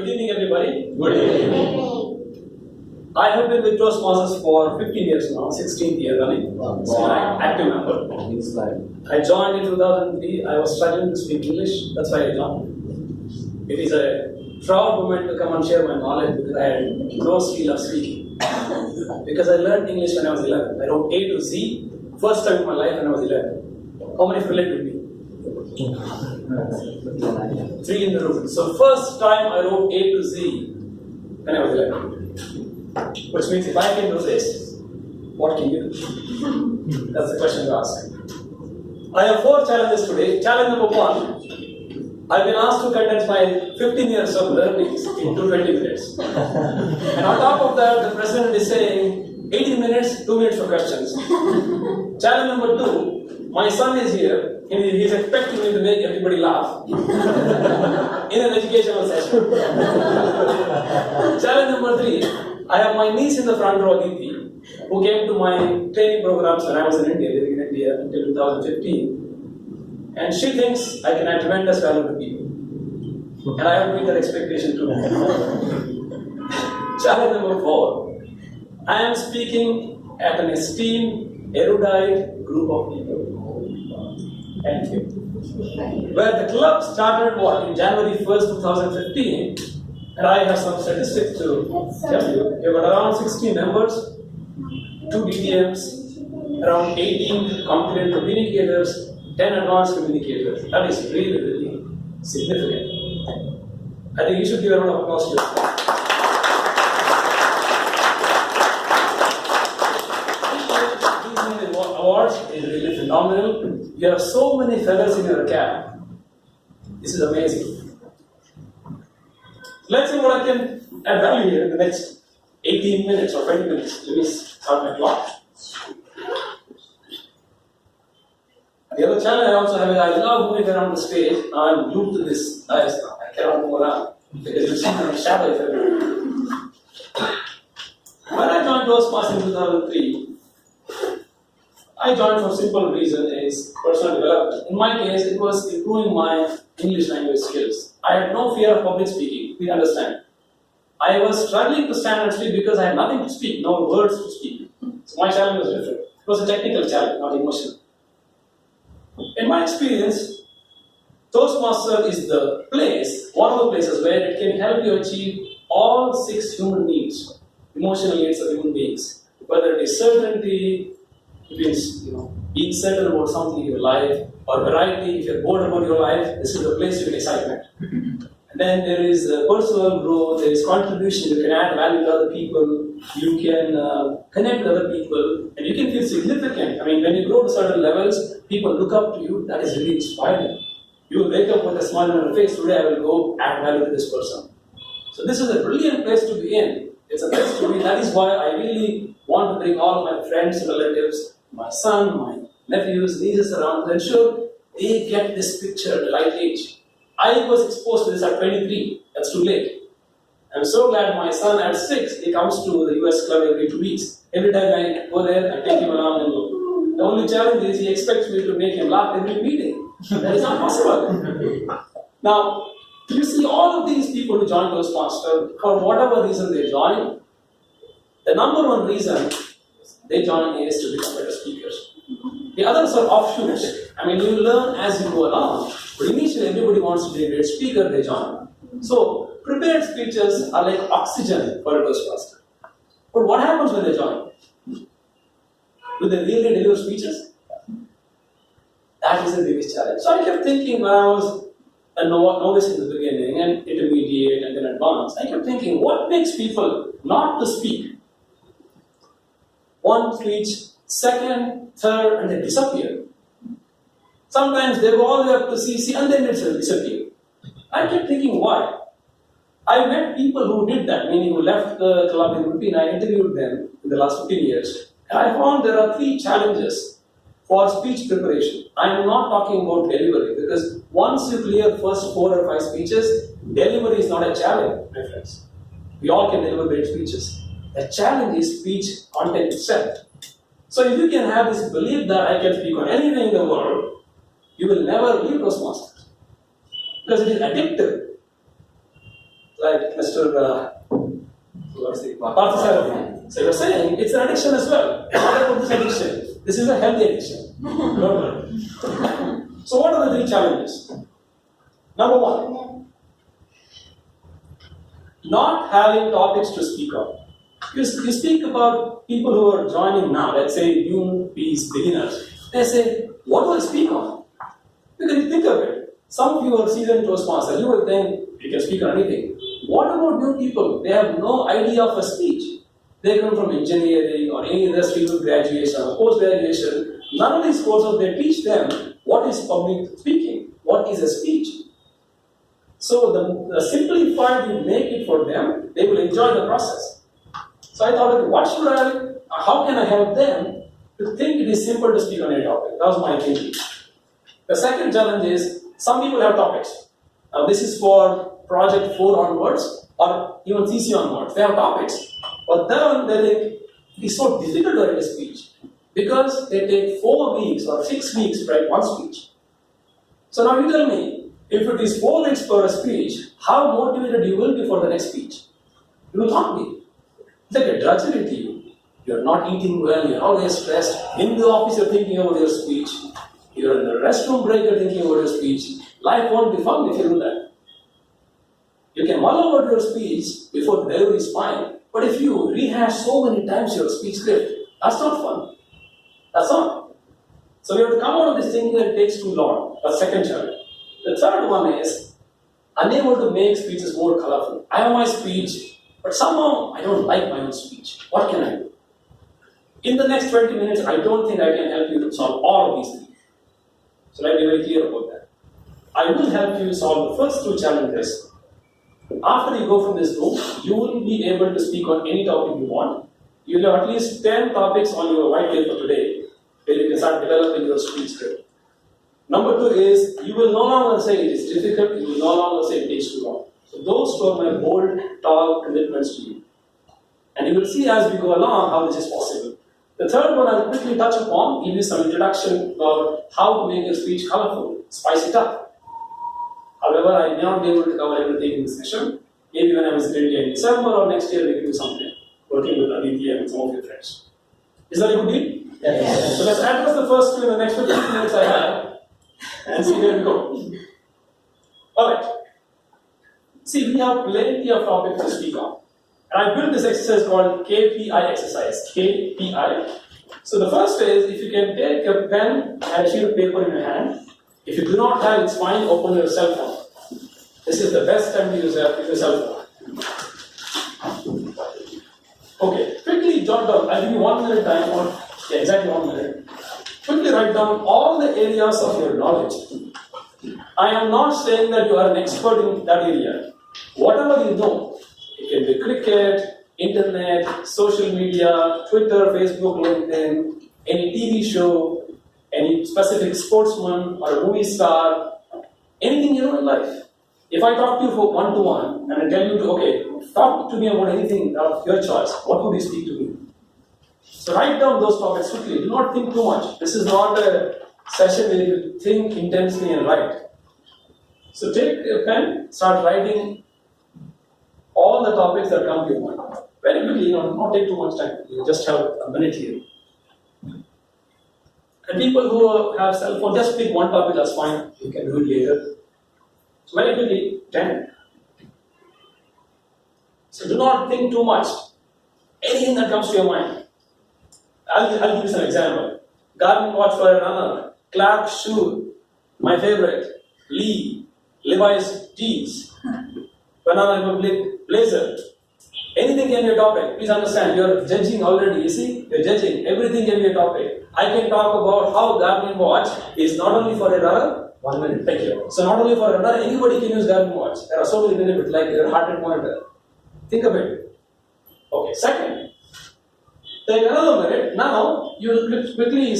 Good evening, everybody. Good evening. I have been with Toastmasters for 15 years now, 16th year running. So I'm an active member. I joined in 2003. I was struggling to speak English. That's why I joined. It is a proud moment to come and share my knowledge because I had no skill of speaking. Because I learned English when I was 11. I wrote A to Z, first time in my life when I was 11. How many relate with me? 3 in the room. So first time I wrote A to Z when I was 11. Which means if I can do this, what can you do? That's the question to ask. I have 4 challenges today. Challenge number 1. I've been asked to condense my 15 years of learnings into 20 minutes. And on top of that, the president is saying 80 minutes, 2 minutes for questions. Challenge number 2, my son is here. He's expecting me to make everybody laugh in an educational session. Challenge number 3, I have my niece in the front row, Aditi, who came to my training programs when I was in India, living in India until 2015. And she thinks I can add tremendous value to people. And I have to meet her expectation too. Challenge number 4, I am speaking at an esteemed, erudite group of people. Thank you. Where the club started in January 1st, 2015, and I have some statistics to tell you. There were around 16 members, 2 DTMs, around 18 competent communicators, 10 advanced communicators. That is really, really significant. I think you should give a round of applause to yourself. Awards is really phenomenal. You have so many feathers in your cap. This is amazing. Let's see what I can add value here in the next 18 minutes or 20 minutes. Let me start my clock. The other challenge I also have is I love moving around the stage. I'm glued to this. I cannot move around because you see my shadow everywhere. When I joined Toastmasters in 2003, I joined for a simple reason is personal development. In my case, it was improving my English language skills. I had no fear of public speaking, please understand. I was struggling to stand and speak because I had nothing to speak, no words to speak. So my challenge was different. It was a technical challenge, not emotional. In my experience, Toastmaster is the place, one of the places where it can help you achieve all 6 human needs, emotional needs of human beings. Whether it is certainty, it means, being certain about something in your life, or variety. If you're bored about your life, this is the place you get excitement. And then there is personal growth, there is contribution, you can add value to other people, you can connect with other people, and you can feel significant. I mean, when you grow to certain levels, people look up to you, that is really inspiring. You will wake up with a smile on your face, today I will go add value to this person. So this is a brilliant place to be in. It's a place to be. That is why I really want to bring all my friends, relatives, my son, my nephews, nieces around to ensure they get this picture at the right age. I was exposed to this at 23. That's too late. I'm so glad my son at 6, he comes to the US club every 2 weeks. Every time I go there, I take him along and go. The only challenge is he expects me to make him laugh every meeting. That is not possible. Now, you see all of these people who join Toastmasters, for whatever reason they join, the number 1 reason they join is to become better speakers. The others are offshoots. I mean, you learn as you go along. But initially, everybody wants to be a great speaker, they join. So, prepared speeches are like oxygen for a Toastmaster. But what happens when they join? Do they really deliver speeches? That is the biggest challenge. So, I kept thinking when I was a novice in the beginning, and intermediate, and then advanced, I kept thinking, what makes people not to speak? 1 speech, 2nd, 3rd, and they disappear. Sometimes they go all the way up to CC and then they disappear. I kept thinking why. I met people who did that, meaning who left the club in Philippines. I interviewed them in the last 15 years. And I found there are 3 challenges for speech preparation. I am not talking about delivery because once you clear first 4 or 5 speeches, delivery is not a challenge, my friends. We all can deliver great speeches. The challenge is speech content itself. So if you can have this belief that I can speak on anything in the world, you will never leave Toastmasters. Because it is addictive. like Mr. Vyasarao. So you're saying it's an addiction as well. What about this addiction? This is a healthy addiction. So what are the three challenges? Number one, not having topics to speak of. You speak about people who are joining now, let's say newbies, beginners. They say, what do I speak on? Because you think of it. Some of you are seasoned Toastmasters. You will think you can speak on anything. What about new people? They have no idea of a speech. They come from engineering or any industry with graduation or post-graduation. None of these courses, they teach them what is public speaking, what is a speech. So the simplified you make it for them, they will enjoy the process. So I thought, okay, what should how can I help them to think it is simple to speak on any topic? That was my thinking. The second challenge is, some people have topics. Now this is for project 4 onwards, or even CC onwards. They have topics. But then they think it is so difficult to write a speech because they take 4 weeks or 6 weeks to write one speech. So now you tell me, if it is 4 weeks per speech, how motivated you will be for the next speech? You will not be. It's like a drudgery to you. You're not eating well, you're always stressed. In the office, you're thinking about your speech. You're in the restroom break, you're thinking about your speech. Life won't be fun if you do that. You can mull over your speech before the delivery is fine, but if you rehash so many times your speech script, that's not fun. That's not. So we have to come out of this thinking that it takes too long. That's the second challenge. The third one is unable to make speeches more colorful. I have my speech, but somehow I don't like my own speech. What can I do? In the next 20 minutes, I don't think I can help you to solve all of these things. So let me be very clear about that. I will help you solve the first 2 challenges. After you go from this room, you will be able to speak on any topic you want. You will have at least 10 topics on your white paper today, where you can start developing your speech script. Number 2 is, you will no longer say it is difficult, you will no longer say it takes too long. So those 2 are my bold, tall commitments to you. And you will see as we go along how this is possible. The third one I'll quickly touch upon, give you some introduction about how to make your speech colorful, spice it up. However, I may not be able to cover everything in this session. Maybe when I visit India in December or next year, we can do something, working with Aditya and some of your friends. Is that a good deal? Yes. So let's address the first 2 in the next 15 minutes I have, and see where we go. Alright. See, we have plenty of topics to speak on. And I built this exercise called KPI exercise. KPI. So the first is, if you can take a pen and a sheet of paper in your hand. If you do not have, it's fine, open your cell phone. This is the best time to use your cell phone. Okay, quickly jot down. I'll give you 1 minute time, or exactly 1 minute. Quickly write down all the areas of your knowledge. I am not saying that you are an expert in that area. Whatever you know, it can be cricket, internet, social media, Twitter, Facebook, LinkedIn, any TV show, any specific sportsman or a movie star, anything you know in life. If I talk to you for 1-to-1 and I tell you to, okay, talk to me about anything of your choice, what would you speak to me? So write down those topics quickly. Do not think too much. This is not a session where you think intensely and write. So take a pen, start writing all the topics that come to your mind. Very quickly, not take too much time. You just have a minute here. And people who have cell phone, just pick one topic, that's fine. You can do it later. So very quickly, 10. So do not think too much. Anything that comes to your mind. I'll give you some example. Garmin watch for a runner. Clark shoe. My favorite. Lee. Levi's jeans. Banana Republic blazer. Anything can be a topic. Please understand, you're judging already. You see, you're judging. Everything can be a topic. I can talk about how Garmin watch is not only for a runner. 1 minute. Thank you. So not only for a runner, anybody can use Garmin watch. There are so many benefits, like your heart rate monitor. Think of it. Okay. Second, take another minute. Now you will quickly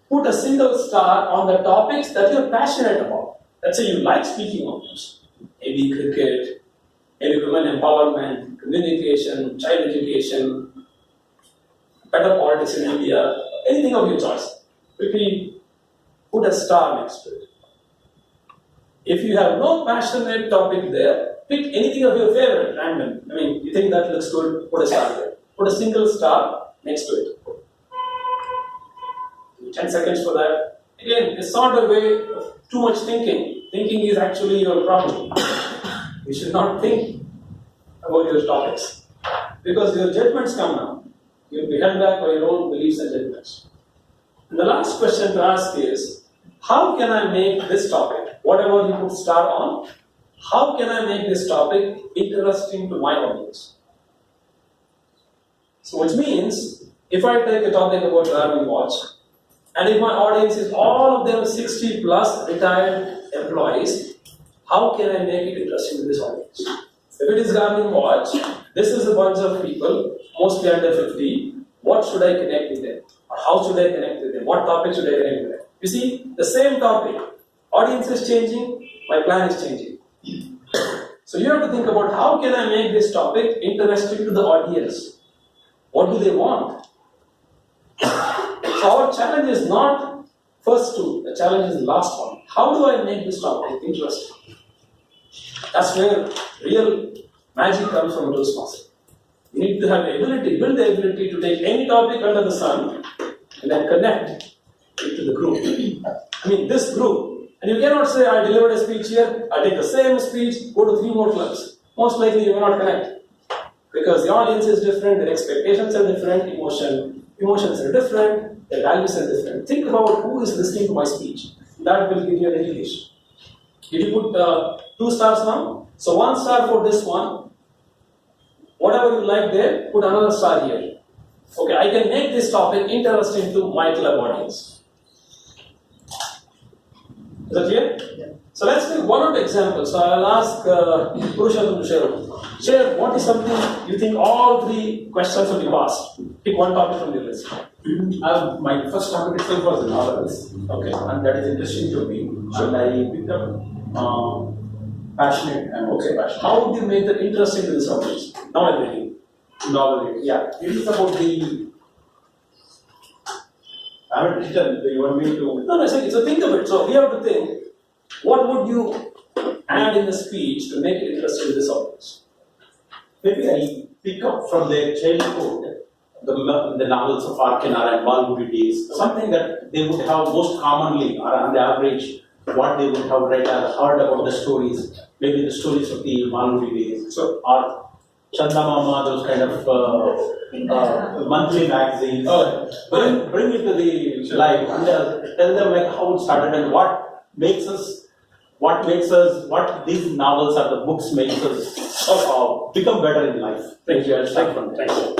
put a single star on the topics that you're passionate about. Let's say you like speaking on those. Maybe cricket, maybe women empowerment, communication, child education, better politics in India, anything of your choice. Quickly put a star next to it. If you have no passionate topic there, pick anything of your favorite, random. I mean, you think that looks good, put a star there. Put a single star next to it. 10 seconds for that. Again, it's not a way of too much thinking. Thinking is actually your problem. You should not think about your topics. Because your judgments come now. You'll be held back by your own beliefs and judgments. And the last question to ask is, how can I make this topic, whatever you put star on, how can I make this topic interesting to my audience? So which means, if I take a topic about Garmin watch, and if my audience is all of them 60 plus retired employees, how can I make it interesting to this audience? If it is Garmin watch, this is a bunch of people, mostly under 50, what should I connect with them? Or how should I connect with them? What topic should I connect with them? You see, the same topic, audience is changing, my plan is changing. So you have to think about how can I make this topic interesting to the audience? What do they want? So our challenge is not first two, the challenge is the last one. How do I make this topic interesting? That's where real magic comes from Toastmasters. You need to have the ability, build the ability to take any topic under the sun and then connect it to the group. I mean, this group. And you cannot say, I delivered a speech here, I take the same speech, go to 3 more clubs. Most likely you will not connect. Because the audience is different, their expectations are different, emotions are different, their values are different. Think about who is listening to my speech. That will give you an indication. Did you put 2 stars now? So 1 star for this one. Whatever you like there, put another star here. Okay, I can make this topic interesting to my club audience. Is that clear? Yeah. So let's take one of the examples. So I'll ask Purushottam to share what is something you think all 3 questions will be passed. Pick one topic from your list. My first topic itself was novels. Okay. And that is interesting to me. And I picked up passionate and also passionate. How would you make that interesting to this audience? Now I'm reading. Novel. Yeah. It is about the. I haven't written. You want me to? No, so think of it. So we have to think, what would you add in the speech to make it interesting to this audience? Maybe I pick up from their childhood the novels of Arkinara and Balbudi days, something that they would have most commonly or on the average what they would have read or heard about the stories, maybe the stories of the Balbudi days. So, or Chandamama, those kind of monthly magazines. Bring it to the life and tell them like how it started and what these novels or the books makes us become better in life. Thank you. I'll start from there. So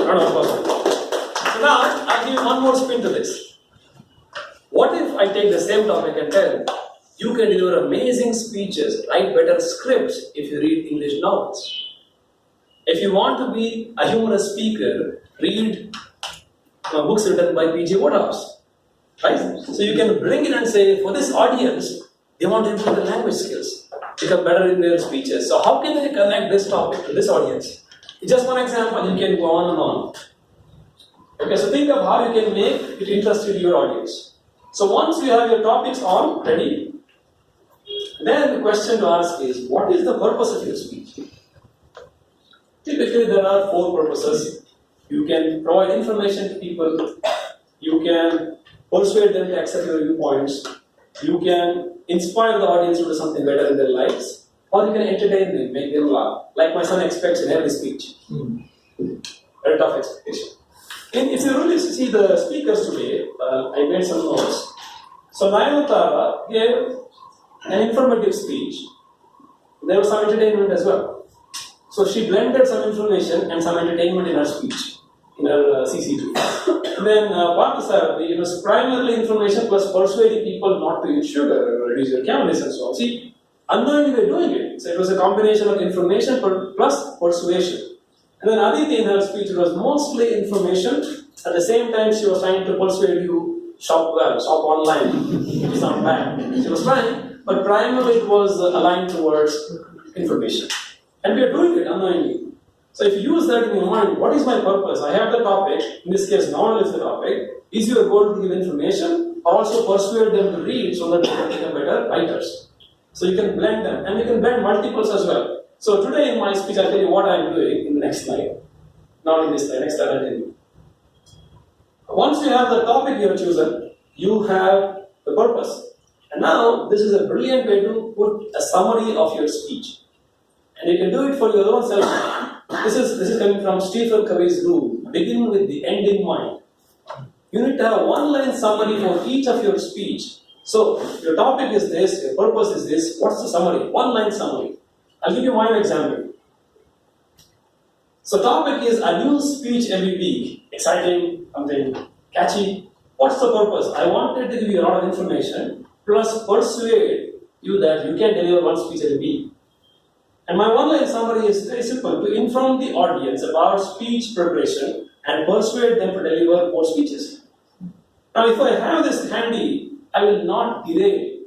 now, I'll give you one more spin to this. What if I take the same topic and tell you can deliver amazing speeches, write better scripts if you read English novels? If you want to be a humorous speaker, read books written by P.J. Wodehouse. Right? So you can bring it and say, for this audience, they want to improve their language skills, become better in their speeches. So how can they connect this topic to this audience? Just one example, you can go on and on. Okay, so think of how you can make it interesting to your audience. So once you have your topics on, ready, then the question to ask is, what is the purpose of your speech? Typically, there are 4 purposes. You can provide information to people, you can persuade them to accept your viewpoints, you can inspire the audience to do something better in their lives, or you can entertain them, make them laugh, like my son expects in every speech. Very tough expectation. And if you really see the speakers today, I made some notes. So Nayanthara gave an informative speech. There was some entertainment as well. So she blended some information and some entertainment in her speech, in her CC2. Then Parthasarathi, it was primarily information plus persuading people not to eat sugar or reduce their calories and so on. See, unknowingly we're doing it. So it was a combination of information plus persuasion. And then Aditi in her speech, it was mostly information. At the same time, she was trying to persuade you, shop online. It's not bad. She was trying, but primarily it was aligned towards information. And we are doing it unknowingly. So if you use that in your mind, what is my purpose? I have the topic, in this case, knowledge is the topic. Is your goal to give information or also persuade them to read so that they can become better writers? So you can blend them, and you can blend multiples as well. So today in my speech, I'll tell you what I'm doing in the next slide. Not in this slide, next slide I'll tell you. Once you have the topic you have chosen, you have the purpose. And now, this is a brilliant way to put a summary of your speech. And you can do it for your own self. This is coming from Stephen Covey's rule. Begin with the end in mind. You need to have one-line summary for each of your speech. So, your topic is this, your purpose is this. What's the summary? One-line summary. I'll give you my example. So, topic is a new speech every week. Exciting, something catchy. What's the purpose? I wanted to give you a lot of information, plus persuade you that you can deliver one speech every week. And my one-line summary is very simple: to inform the audience about speech preparation and persuade them to deliver more speeches. Now, if I have this handy, I will not derail.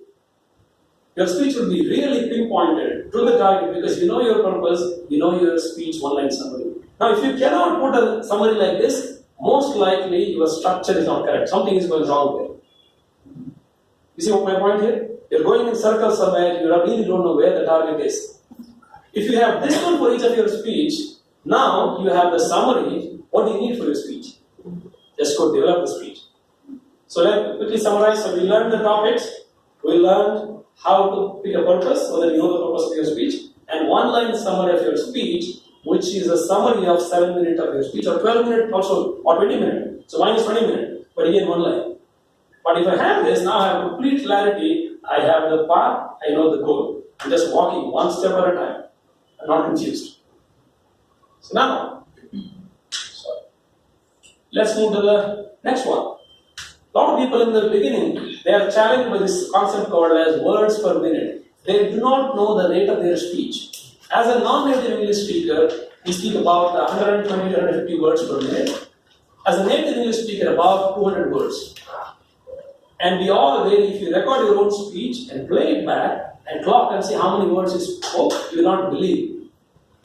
Your speech will be really pinpointed to the target because you know your purpose, you know your speech one-line summary. Now, if you cannot put a summary like this, most likely your structure is not correct. Something is going wrong there. You see what my point here? You're going in circles somewhere, you really don't know where the target is. If you have this one for each of your speech, now you have the summary. What do you need for your speech? Just go develop the speech. So let me quickly summarize. So we learned the topics, we learned how to pick a purpose so that you know the purpose of your speech, and one-line summary of your speech, which is a summary of 7 minutes of your speech, or 12 minutes also, or 20 minutes. So mine is 20 minutes, but again one line. But if I have this, now I have complete clarity, I have the path, I know the goal. I'm just walking one step at a time. I'm not confused. So now, let's move to the next one. A lot of people in the beginning, they are challenged by this concept called as words per minute. They do not know the rate of their speech. As a non-native English speaker, we speak about 120 to 150 words per minute. As a native English speaker, about 200 words. And we all vary. If you record your own speech and play it back and clock and see how many words you spoke, you will not believe.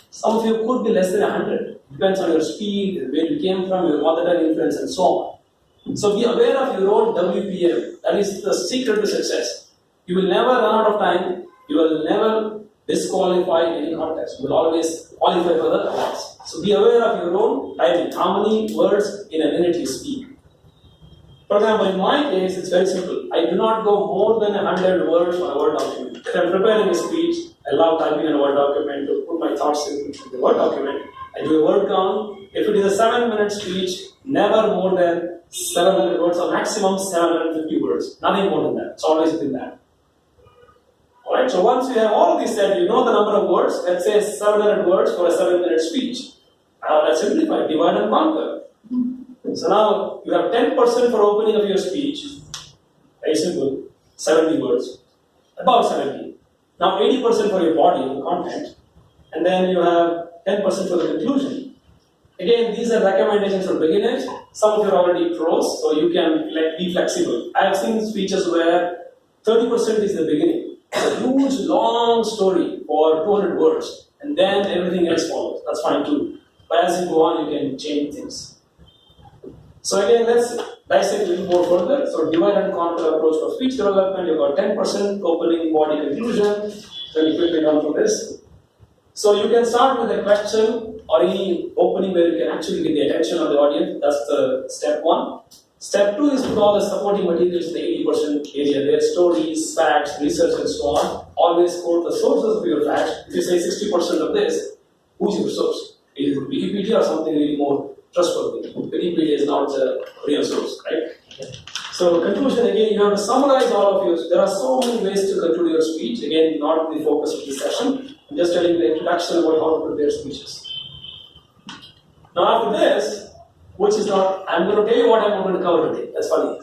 Some of you could be less than 100. Depends on your speed, where you came from, your mother tongue influence, and so on. So be aware of your own WPM. That is the secret to success. You will never run out of time. You will never disqualify any contest. You will always qualify for the awards. So be aware of your own timing. How many words in a minute you speak. For example, in my case, it's very simple. I do not go more than 100 words on a Word document. If I'm preparing a speech, I love typing in a Word document to put my thoughts in the Word document. I do a word count. If it is a 7-minute speech, never more than 700 words or maximum 750 words. Nothing more than that. It's always within that. Alright, so once you have all of these said, you know the number of words. Let's say 700 words for a 7-minute speech. Now let's simplify, divide and conquer. So now you have 10% for opening of your speech. Very simple, 70 words. About 70. Now 80% for your body, the content. And then you have 10% for the conclusion. Again, these are recommendations for beginners. Some of you are already pros, so you can be flexible. I have seen speeches where 30% is the beginning. It's a huge, long story for 200 words, and then everything else follows. That's fine too. But as you go on, you can change things. So again, let's dissect a little more further. So divide and conquer approach for speech development. You've got 10% opening, body, conclusion. So you quickly run through this. So you can start with a question or any opening where you can actually get the attention of the audience. That's the step 1. Step 2 is put all the supporting materials in the 80% area. There are stories, facts, research, and so on. Always quote the sources of your facts. If you say 60% of this, who's your source? Is it Wikipedia or something really more trustworthy? Wikipedia is not the real source, right? So conclusion, again, you have to summarize all of yours. There are so many ways to conclude your speech. Again, not the focus of this session. I'm just telling you the introduction about how to prepare speeches. Now after this, which is not, I'm going to tell you what I'm going to cover today. That's funny.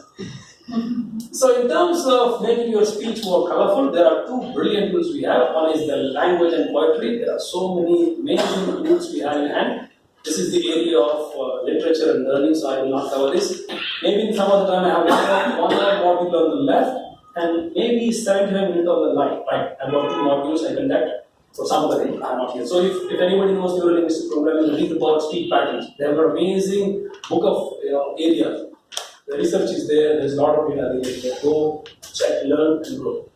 So in terms of making your speech more colorful, there are 2 brilliant tools we have. One is the language and poetry. There are so many amazing tools we have in hand. This is the area of literature and learning, so I will not cover this. Maybe in some other time I have one module on the left and maybe 75 minutes on the right. I've got 2 modules I conduct. So some of the things are not here. So if anybody knows neurolinguistic programming, read about speech patterns. They have an amazing book of area. The research is there. There's a lot of data there. Go check, learn, and grow.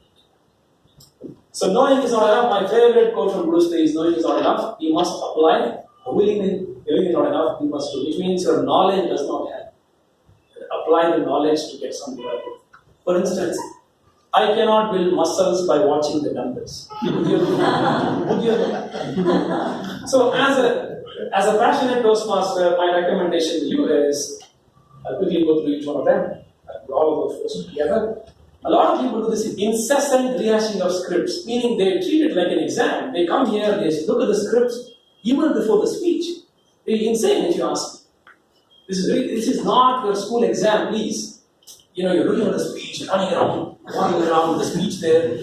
So knowing is not enough. My favorite quote from Bruce Lee is knowing is not enough. You must apply. Willing is not enough. You must do. Which means your knowledge does not help. Apply the knowledge to get something out of it. For instance, I cannot build muscles by watching the dumbbells. Would you do that? Would you do that? So as a passionate Toastmaster, my recommendation to you is, I'll quickly go through each one of them. All of those first together. A lot of people do this incessant rehashing of scripts, meaning they treat it like an exam. They come here, they look at the scripts even before the speech. It's insane if you ask me. This is not your school exam, please. You know, you're looking at the speech, running around, walking around the speech there.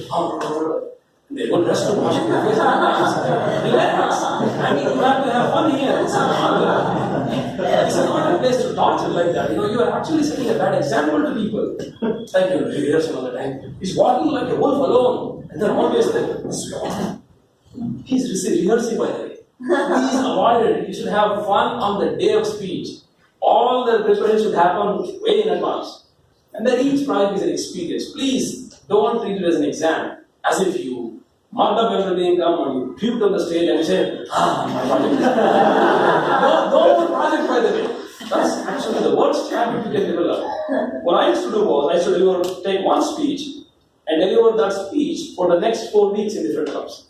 They won't rest to washing their face. Relax. I mean, you have to have fun here. This is not a place to torture like that. You know, you are actually setting a bad example to people. Thank you, rehearsing all the time. He's walking like a wolf alone. And then always like, he's rehearsing by the way. Please avoid it. You should have fun on the day of speech. All the preparation should happen way in advance. And then each project is an experience. Please don't treat it as an exam. As if you marked up everything, come and you puked on the stage and you say, my project is done. No project, by the way. That's actually the worst habit you can develop. What I used to do was, I used to take one speech and deliver that speech for the next 4 weeks in different clubs.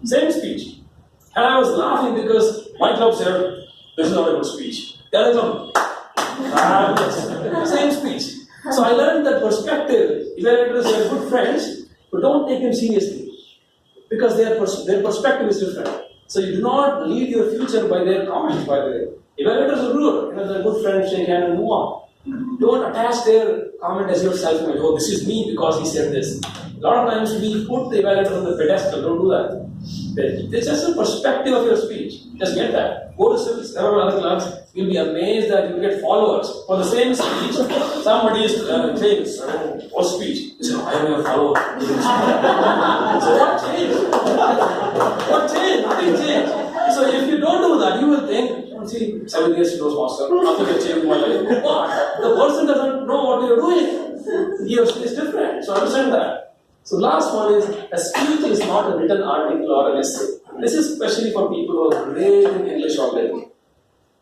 Same speech. And I was laughing because my club said, this is not a good speech. The other club, same speech. So I learned that perspective. Evaluators are good friends, but don't take them seriously. Because their perspective is different. So you do not lead your future by their comments, by the way. Evaluators are rude. You know, they're good friends, shake hands and move on. Don't attach their comment as yourself and oh, this is me because he said this. A lot of times we put the evaluator on the pedestal. Don't do that. It's just a perspective of your speech. Just get that. Go to several other clubs. You'll be amazed that you get followers. For the same speech, somebody is saying, what speech? He said, I am your follower. So what changed? What changed? Nothing changed. So if you don't do that, you will think, see, 7 years to Toastmaster, nothing has changed in my life. What? The person doesn't know what you're doing. He or she is different. So understand that. So the last one is, a speech is not a written article or an essay. This is especially for people who are great in English already.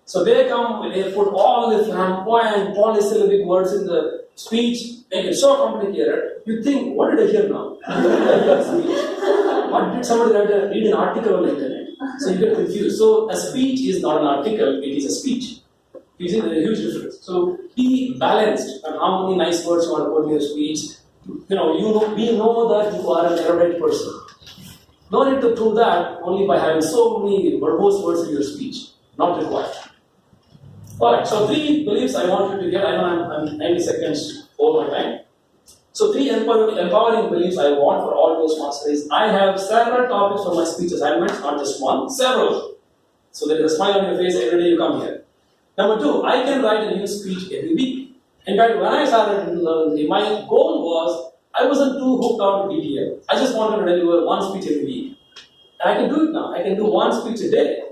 So they come, they put all the flamboyant, polysyllabic words in the speech, make it so complicated, you think, what did I hear now? What did somebody read an article on the internet? So you get confused. So a speech is not an article, it is a speech. You see, there's a huge difference. So be balanced on how many nice words you want to put in your speech. We know that you are an erudite person. No need to prove that only by having so many verbose words in your speech. Not required. Alright, so 3 beliefs I want you to get. I know I'm 90 seconds over my time. So 3 empowering beliefs I want for all Toastmasters is, I have several topics for my speech assignments, not just one, several. So there is a smile on your face every day you come here. Number 2, I can write a new speech every week. In fact, when I started in learning, my goal was, I wasn't too hooked on to DTL. I just wanted to deliver one speech every week. And I can do it now. I can do one speech a day.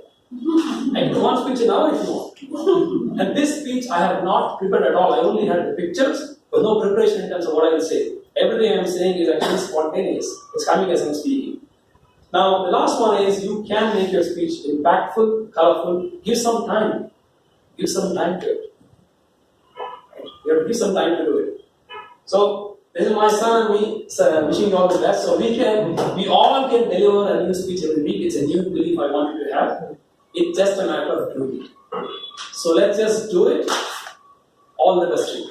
I can do one speech an hour if you want. And this speech I have not prepared at all. I only had the pictures, but no preparation in terms of what I will say. Everything I am saying is actually spontaneous. It's coming as I'm speaking. Now, the last one is, you can make your speech impactful, colorful. Give some time. Give some time to it. You have to give some time to do it. So, this is my son and me wishing you all the best. So we all can deliver a new speech every week. It's a new belief I want you to have. It's just a matter of doing it. So let's just do it. All the best to you.